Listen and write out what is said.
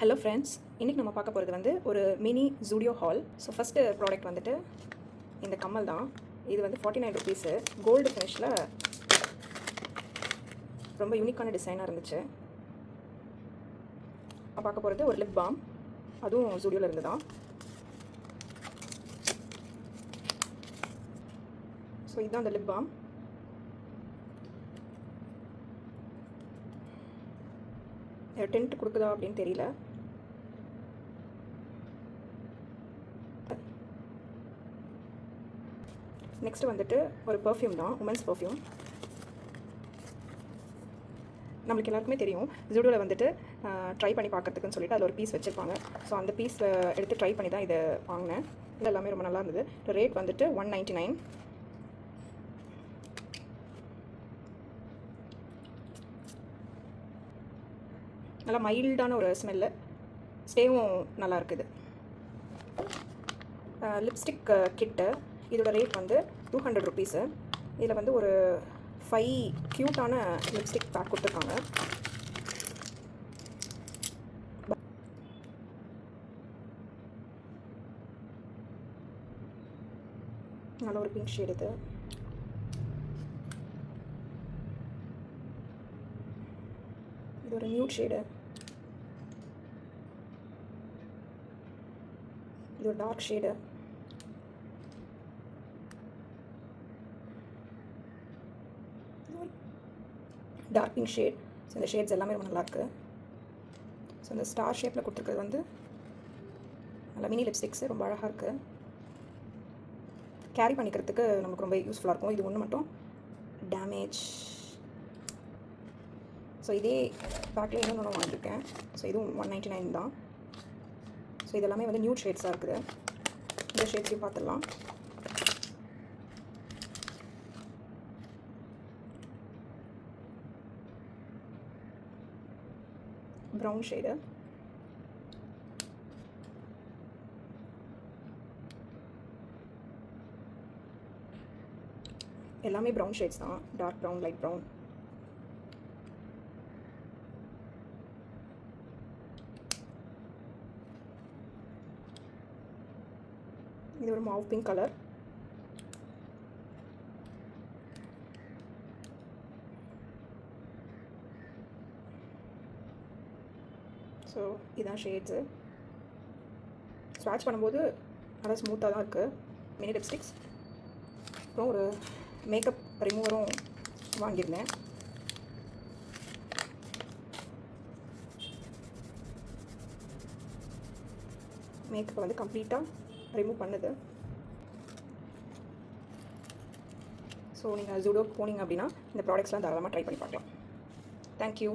Hello friends, இன்றைக்கி நம்ம பார்க்க போகிறது வந்து ஒரு mini Zudio hall. So first product வந்துட்டு இந்த கம்மல் தான். இது வந்து 49 ருபீஸு. கோல்டு ஃபினிஷில் ரொம்ப யூனிக்கான டிசைனாக இருந்துச்சு. நான் பார்க்க போகிறது ஒரு லிப் பாம், அதுவும் ஜூடியோவில் இருந்து தான். ஸோ இதுதான் அந்த லிப் பாம். டென்ட் கொடுக்குதா அப்படின்னு தெரியல. நெக்ஸ்ட் வந்துட்டு ஒரு பர்ஃப்யூம் தான், உமன்ஸ் பர்ஃப்யூம். நம்மளுக்கு எல்லாருக்குமே தெரியும், ஜூடியோவில் வந்துட்டு ட்ரை பண்ணி பார்க்கறதுக்குன்னு சொல்லிட்டு அதில் ஒரு பீஸ் வச்சுருப்பாங்க. ஸோ அந்த பீஸ் எடுத்து ட்ரை பண்ணி தான் இதை வாங்கினேன். இது எல்லாமே ரொம்ப நல்லா இருந்தது. ரேட் வந்துட்டு 199. நல்லா மைல்டான ஒரு ஸ்மெல்லு, ஸ்டேவும் நல்லா இருக்குது. லிப்ஸ்டிக் கிட்டு, இதோட ரேட் வந்து 200 ருபீஸு. இதில் வந்து ஒரு 5 க்யூட்டான லிப்ஸ்டிக் பேக் கொடுத்துருக்காங்க. நல்ல ஒரு பிங்க் ஷேட் இது. இது ஒரு நியூட் ஷேடு. இது ஒரு dark shade. Dark pink shade. So இந்த ஷேட்ஸ் எல்லாமே ரொம்ப நல்லாயிருக்கு. ஸோ இந்த ஸ்டார் ஷேப்பில் கொடுத்துருக்கிறது வந்து நல்லா மினி லிப்ஸ்டிக்ஸு, ரொம்ப அழகாக இருக்குது. கேரி பண்ணிக்கிறதுக்கு நமக்கு ரொம்ப யூஸ்ஃபுல்லாக இருக்கும். இது ஒன்று மட்டும் டேமேஜ். ஸோ இதே பேக்கில் இன்னொன்று வாங்கியிருக்கேன். ஸோ இதுவும் 199 தான். ஸோ இதெல்லாமே வந்து நியூட் ஷேட்ஸாக இருக்குது. இந்த ஷேட்ஸையும் பார்த்துடலாம். ப்ரௌன் ஷேடு, எல்லாமே ப்ரௌன் ஷேட்ஸ் தான். Dark brown, light brown. இது ஒரு மாவ் பிங்க் கலர். ஸோ இதான் ஷேட்ஸு. ஸ்வாட்ச் பண்ணும்போது நல்லா ஸ்மூத்தாக தான் இருக்குது. Mini lipsticks. அப்புறம் ஒரு மேக்கப் ரிமூவரும் வாங்கியிருந்தேன். மேக்கப்பை வந்து கம்ப்ளீட்டாக ரிமூவ் பண்ணுது. ஸோ நீங்கள் ஜூடியோக்கு போனீங்க அப்படின்னா இந்த ப்ராடக்ட்ஸ்லாம் தாராளமாக ட்ரை பண்ணி பார்க்கலாம். தேங்க்யூ.